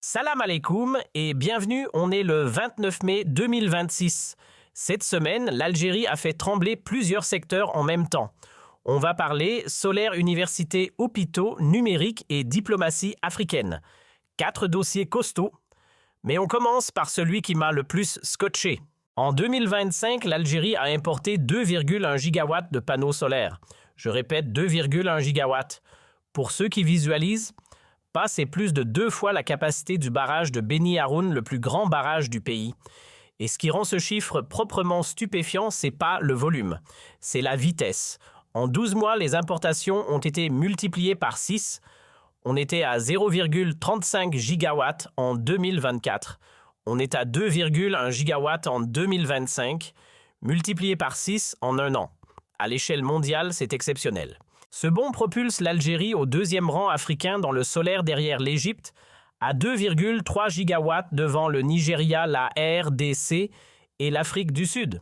Salam alaikum et bienvenue, on est le 29 mai 2026. Cette semaine, l'Algérie a fait trembler plusieurs secteurs en même temps. On va parler solaire, université, hôpitaux, numérique et diplomatie africaine. 4 dossiers costauds, mais on commence par celui qui m'a le plus scotché. En 2025, l'Algérie a importé 2,1 gigawatts de panneaux solaires. Je répète, 2,1 gigawatts. Pour ceux qui visualisent, c'est plus de 2 fois la capacité du barrage de Beni Haroun, le plus grand barrage du pays. Et ce qui rend ce chiffre proprement stupéfiant, c'est pas le volume, c'est la vitesse. En 12 mois, les importations ont été multipliées par 6. On était à 0,35 gigawatts en 2024. On est à 2,1 gigawatts en 2025, multiplié par 6 en un an. À l'échelle mondiale, c'est exceptionnel. Ce bond propulse l'Algérie au deuxième rang africain dans le solaire derrière l'Égypte, à 2,3 gigawatts devant le Nigeria, la RDC et l'Afrique du Sud.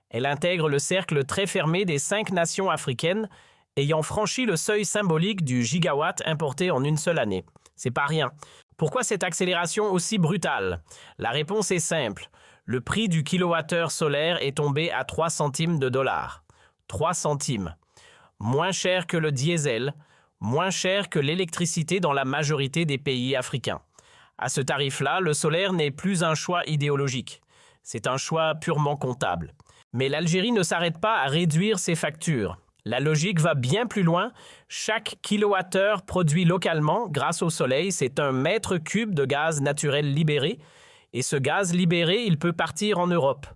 Elle intègre le cercle très fermé des 5 nations africaines ayant franchi le seuil symbolique du gigawatt importé en une seule année. C'est pas rien. Pourquoi cette accélération aussi brutale? La réponse est simple. Le prix du kilowattheure solaire est tombé à 3 centimes de dollars. 3 centimes. Moins cher que le diesel, moins cher que l'électricité dans la majorité des pays africains. À ce tarif-là, le solaire n'est plus un choix idéologique. C'est un choix purement comptable. Mais l'Algérie ne s'arrête pas à réduire ses factures. La logique va bien plus loin. Chaque kilowattheure produit localement, grâce au soleil, c'est un mètre cube de gaz naturel libéré. Et ce gaz libéré, il peut partir en Europe.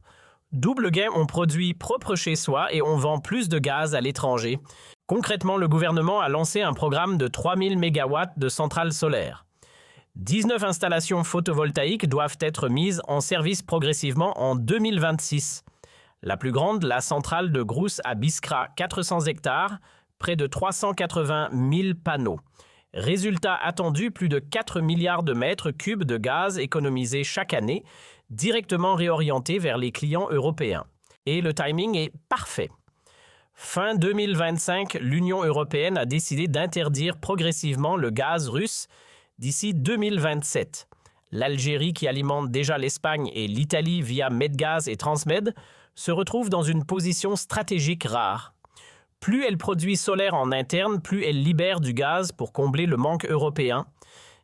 Double gain, on produit propre chez soi et on vend plus de gaz à l'étranger. Concrètement, le gouvernement a lancé un programme de 3000 MW de centrales solaires. 19 installations photovoltaïques doivent être mises en service progressivement en 2026. La plus grande, la centrale de Grousse à Biskra, 400 hectares, près de 380 000 panneaux. Résultat attendu, plus de 4 milliards de mètres cubes de gaz économisés chaque année, directement réorientés vers les clients européens. Et le timing est parfait. Fin 2025, l'Union européenne a décidé d'interdire progressivement le gaz russe d'ici 2027. L'Algérie, qui alimente déjà l'Espagne et l'Italie via Medgaz et Transmed, se retrouve dans une position stratégique rare. Plus elle produit solaire en interne, plus elle libère du gaz pour combler le manque européen.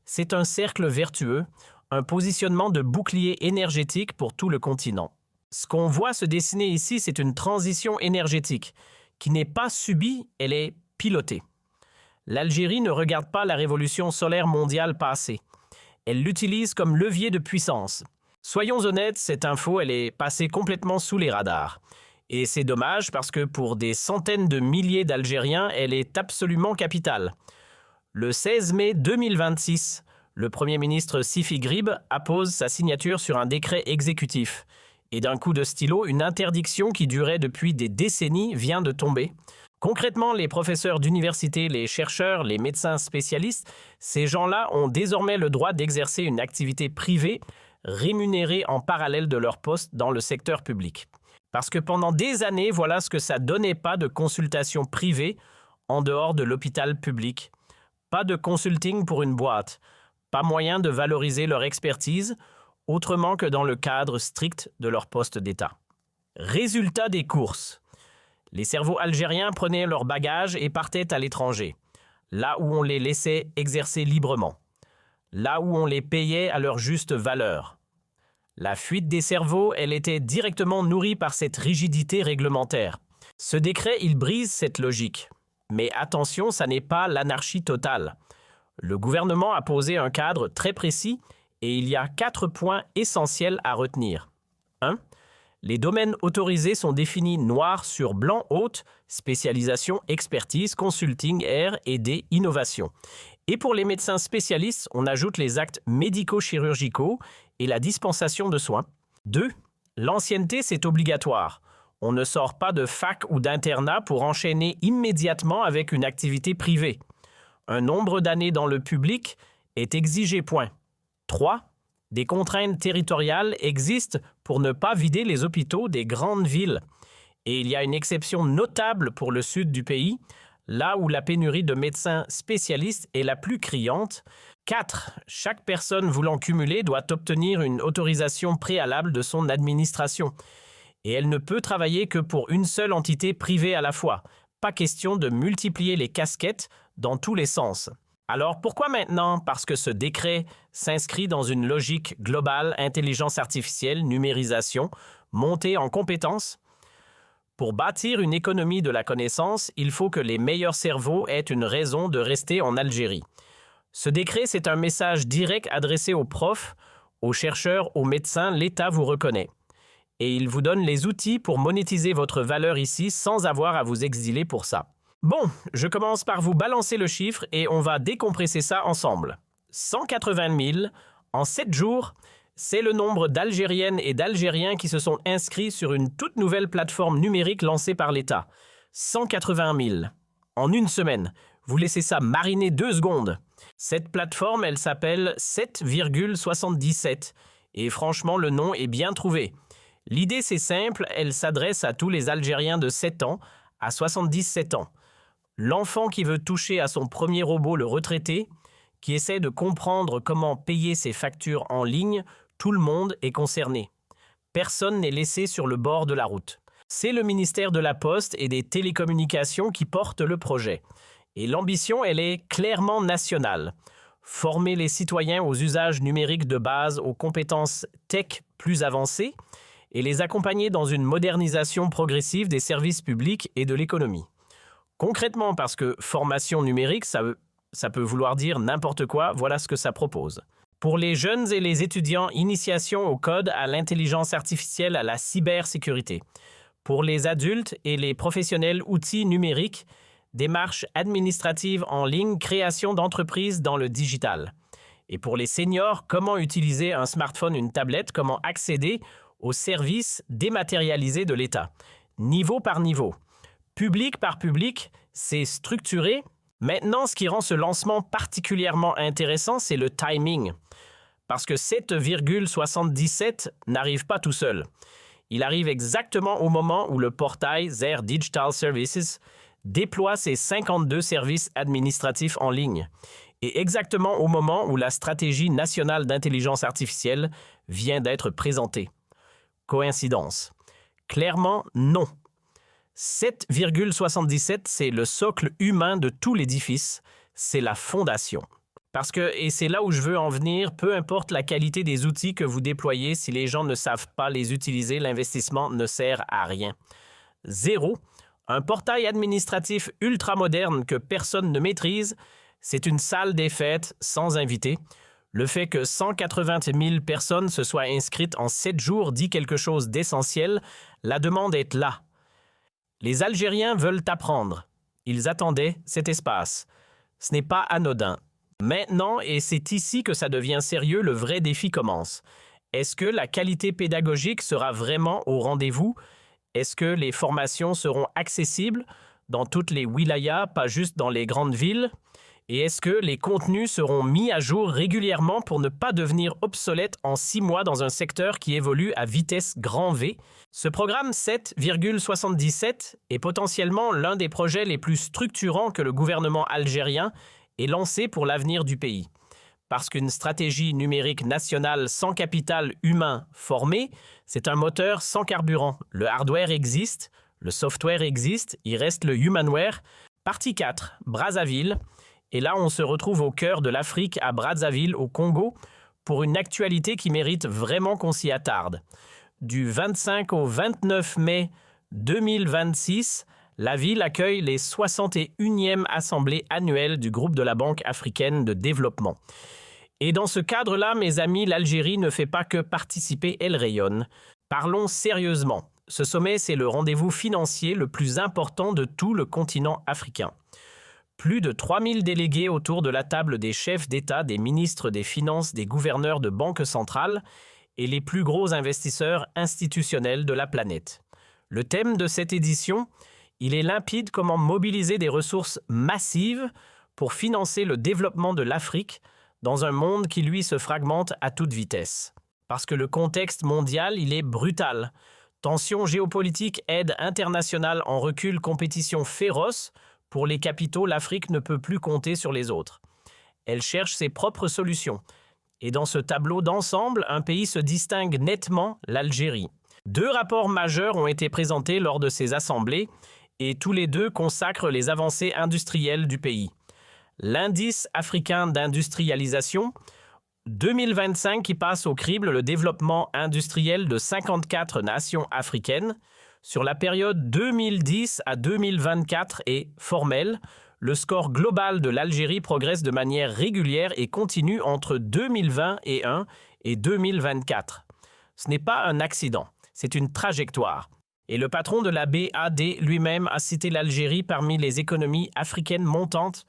C'est un cercle vertueux, un positionnement de bouclier énergétique pour tout le continent. Ce qu'on voit se dessiner ici, c'est une transition énergétique qui n'est pas subie, elle est pilotée. L'Algérie ne regarde pas la révolution solaire mondiale passer. Elle l'utilise comme levier de puissance. Soyons honnêtes, cette info, elle est passée complètement sous les radars. Et c'est dommage parce que pour des centaines de milliers d'Algériens, elle est absolument capitale. Le 16 mai 2026, le Premier ministre Sifi Grib appose sa signature sur un décret exécutif. Et d'un coup de stylo, une interdiction qui durait depuis des décennies vient de tomber. Concrètement, les professeurs d'université, les chercheurs, les médecins spécialistes, ces gens-là ont désormais le droit d'exercer une activité privée rémunérée en parallèle de leur poste dans le secteur public. Parce que pendant des années, voilà ce que ça donnait pas de consultation privée en dehors de l'hôpital public. Pas de consulting pour une boîte. Pas moyen de valoriser leur expertise autrement que dans le cadre strict de leur poste d'État. Résultat des courses. Les cerveaux algériens prenaient leurs bagages et partaient à l'étranger, là où on les laissait exercer librement, là où on les payait à leur juste valeur. La fuite des cerveaux, elle était directement nourrie par cette rigidité réglementaire. Ce décret, il brise cette logique. Mais attention, ça n'est pas l'anarchie totale. Le gouvernement a posé un cadre très précis et il y a 4 points essentiels à retenir. 1. Les domaines autorisés sont définis noir sur blanc haute, spécialisation, expertise, consulting, R&D, innovation. Et pour les médecins spécialistes, on ajoute les actes médico-chirurgicaux et la dispensation de soins. 2. L'ancienneté, c'est obligatoire. On ne sort pas de fac ou d'internat pour enchaîner immédiatement avec une activité privée. Un nombre d'années dans le public est exigé, point. 3. Des contraintes territoriales existent pour ne pas vider les hôpitaux des grandes villes. Et il y a une exception notable pour le sud du pays, là où la pénurie de médecins spécialistes est la plus criante. 4. Chaque personne voulant cumuler doit obtenir une autorisation préalable de son administration. Et elle ne peut travailler que pour une seule entité privée à la fois. Pas question de multiplier les casquettes dans tous les sens. Alors pourquoi maintenant? Parce que ce décret s'inscrit dans une logique globale, intelligence artificielle, numérisation, montée en compétences. Pour bâtir une économie de la connaissance, il faut que les meilleurs cerveaux aient une raison de rester en Algérie. Ce décret, c'est un message direct adressé aux profs, aux chercheurs, aux médecins. L'État vous reconnaît. Et il vous donne les outils pour monétiser votre valeur ici sans avoir à vous exiler pour ça. Bon, je commence par vous balancer le chiffre et on va décompresser ça ensemble. 180 000 en 7 jours, c'est le nombre d'Algériennes et d'Algériens qui se sont inscrits sur une toute nouvelle plateforme numérique lancée par l'État. 180 000 en une semaine. Vous laissez ça mariner 2 secondes. Cette plateforme, elle s'appelle 7,77 et franchement, le nom est bien trouvé. L'idée, c'est simple, elle s'adresse à tous les Algériens de 7 ans à 77 ans. L'enfant qui veut toucher à son premier robot, le retraité, qui essaie de comprendre comment payer ses factures en ligne, tout le monde est concerné. Personne n'est laissé sur le bord de la route. C'est le ministère de la Poste et des Télécommunications qui porte le projet. Et l'ambition, elle est clairement nationale. Former les citoyens aux usages numériques de base, aux compétences tech plus avancées, et les accompagner dans une modernisation progressive des services publics et de l'économie. Concrètement, parce que formation numérique, ça peut vouloir dire n'importe quoi, voilà ce que ça propose. Pour les jeunes et les étudiants, initiation au code, à l'intelligence artificielle, à la cybersécurité. Pour les adultes et les professionnels, outils numériques, démarches administratives en ligne, création d'entreprises dans le digital. Et pour les seniors, comment utiliser un smartphone, une tablette, comment accéder aux services dématérialisés de l'État, niveau par niveau. Public par public, c'est structuré. Maintenant, ce qui rend ce lancement particulièrement intéressant, c'est le timing. Parce que 7,77 n'arrive pas tout seul. Il arrive exactement au moment où le portail Zair Digital Services déploie ses 52 services administratifs en ligne. Et exactement au moment où la stratégie nationale d'intelligence artificielle vient d'être présentée. Coïncidence? Clairement, non. 7,77, c'est le socle humain de tout l'édifice, c'est la fondation. Parce que, et c'est là où je veux en venir, peu importe la qualité des outils que vous déployez, si les gens ne savent pas les utiliser, l'investissement ne sert à rien. 0. Un portail administratif ultra moderne que personne ne maîtrise, c'est une salle des fêtes sans invités. Le fait que 180 000 personnes se soient inscrites en 7 jours dit quelque chose d'essentiel. La demande est là. Les Algériens veulent apprendre. Ils attendaient cet espace. Ce n'est pas anodin. Maintenant, et c'est ici que ça devient sérieux, le vrai défi commence. Est-ce que la qualité pédagogique sera vraiment au rendez-vous? Est-ce que les formations seront accessibles dans toutes les wilayas, pas juste dans les grandes villes? Et est-ce que les contenus seront mis à jour régulièrement pour ne pas devenir obsolètes en 6 mois dans un secteur qui évolue à vitesse grand V? Ce programme 7,77 est potentiellement l'un des projets les plus structurants que le gouvernement algérien ait lancé pour l'avenir du pays. Parce qu'une stratégie numérique nationale sans capital humain formé, c'est un moteur sans carburant. Le hardware existe, le software existe, il reste le humanware. Partie 4, Brazzaville. Et là, on se retrouve au cœur de l'Afrique, à Brazzaville, au Congo, pour une actualité qui mérite vraiment qu'on s'y attarde. Du 25 au 29 mai 2026, la ville accueille les 61e assemblées annuelles du groupe de la Banque africaine de développement. Et dans ce cadre-là, mes amis, l'Algérie ne fait pas que participer, elle rayonne. Parlons sérieusement. Ce sommet, c'est le rendez-vous financier le plus important de tout le continent africain. Plus de 3000 délégués autour de la table des chefs d'État, des ministres des Finances, des gouverneurs de banques centrales et les plus gros investisseurs institutionnels de la planète. Le thème de cette édition, il est limpide: comment mobiliser des ressources massives pour financer le développement de l'Afrique dans un monde qui, lui, se fragmente à toute vitesse. Parce que le contexte mondial, il est brutal. Tensions géopolitiques, aide internationale en recul, compétition féroce Pour les capitaux, l'Afrique ne peut plus compter sur les autres. Elle cherche ses propres solutions. Et dans ce tableau d'ensemble, un pays se distingue nettement, l'Algérie. 2 rapports majeurs ont été présentés lors de ces assemblées et tous les 2 consacrent les avancées industrielles du pays. L'indice africain d'industrialisation 2025 qui passe au crible le développement industriel de 54 nations africaines. Sur la période 2010 à 2024 est formel. Le score global de l'Algérie progresse de manière régulière et continue entre 2021 et 2024. Ce n'est pas un accident, c'est une trajectoire. Et le patron de la BAD lui-même a cité l'Algérie parmi les économies africaines montantes,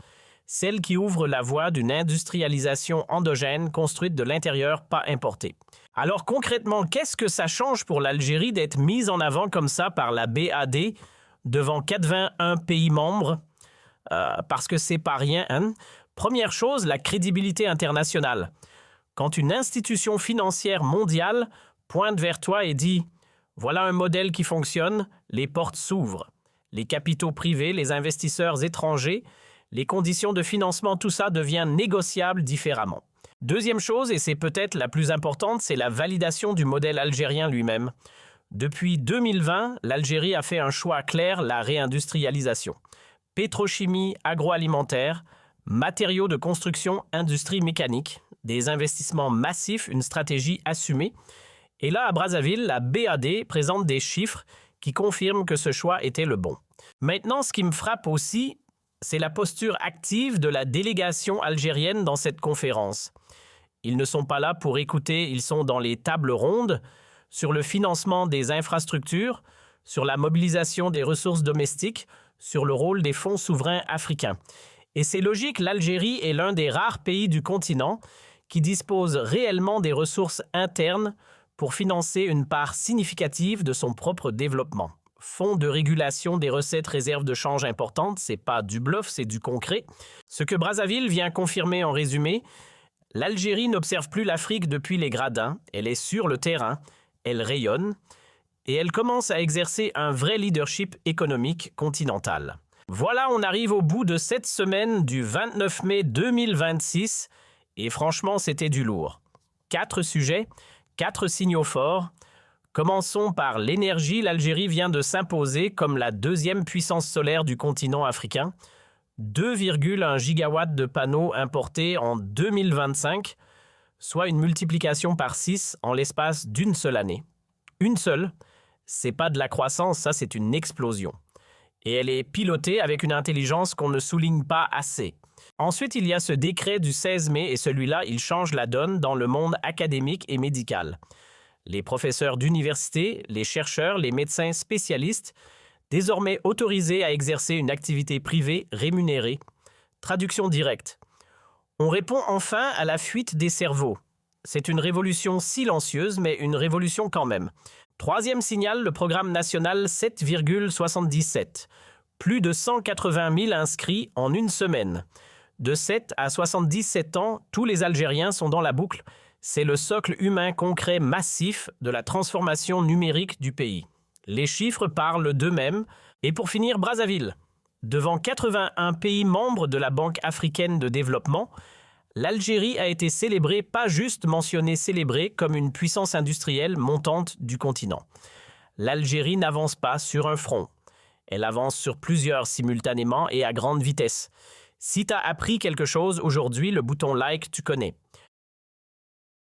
celles qui ouvrent la voie d'une industrialisation endogène construite de l'intérieur, pas importée. Alors concrètement, qu'est-ce que ça change pour l'Algérie d'être mise en avant comme ça par la BAD devant 81 pays membres? Parce que c'est pas rien. Hein? Première chose, la crédibilité internationale. Quand une institution financière mondiale pointe vers toi et dit « Voilà un modèle qui fonctionne », les portes s'ouvrent. Les capitaux privés, les investisseurs étrangers, les conditions de financement, tout ça devient négociable différemment. Deuxième chose, et c'est peut-être la plus importante, c'est la validation du modèle algérien lui-même. Depuis 2020, l'Algérie a fait un choix clair, la réindustrialisation. Pétrochimie, agroalimentaire, matériaux de construction, industrie mécanique, des investissements massifs, une stratégie assumée. Et là, à Brazzaville, la BAD présente des chiffres qui confirment que ce choix était le bon. Maintenant, ce qui me frappe aussi, c'est la posture active de la délégation algérienne dans cette conférence. Ils ne sont pas là pour écouter, ils sont dans les tables rondes sur le financement des infrastructures, sur la mobilisation des ressources domestiques, sur le rôle des fonds souverains africains. Et c'est logique, l'Algérie est l'un des rares pays du continent qui dispose réellement des ressources internes pour financer une part significative de son propre développement. Fonds de régulation des recettes réserves de change importantes, c'est pas du bluff, c'est du concret. Ce que Brazzaville vient confirmer en résumé, l'Algérie n'observe plus l'Afrique depuis les gradins, elle est sur le terrain, elle rayonne, et elle commence à exercer un vrai leadership économique continental. Voilà, on arrive au bout de cette semaine du 29 mai 2026, et franchement, c'était du lourd. 4 sujets, 4 signaux forts. Commençons par l'énergie. L'Algérie vient de s'imposer comme la 2e puissance solaire du continent africain. 2,1 gigawatts de panneaux importés en 2025, soit une multiplication par 6 en l'espace d'une seule année. Une seule, c'est pas de la croissance, ça c'est une explosion. Et elle est pilotée avec une intelligence qu'on ne souligne pas assez. Ensuite, il y a ce décret du 16 mai et celui-là, il change la donne dans le monde académique et médical. Les professeurs d'université, les chercheurs, les médecins spécialistes, désormais autorisés à exercer une activité privée rémunérée. Traduction directe. On répond enfin à la fuite des cerveaux. C'est une révolution silencieuse, mais une révolution quand même. 3e signal, le programme national 7,77. Plus de 180 000 inscrits en une semaine. De 7 à 77 ans, tous les Algériens sont dans la boucle. C'est le socle humain concret massif de la transformation numérique du pays. Les chiffres parlent d'eux-mêmes. Et pour finir, Brazzaville. Devant 81 pays membres de la Banque africaine de développement, l'Algérie a été célébrée, pas juste mentionnée, célébrée comme une puissance industrielle montante du continent. L'Algérie n'avance pas sur un front. Elle avance sur plusieurs simultanément et à grande vitesse. Si tu as appris quelque chose aujourd'hui, le bouton like, tu connais.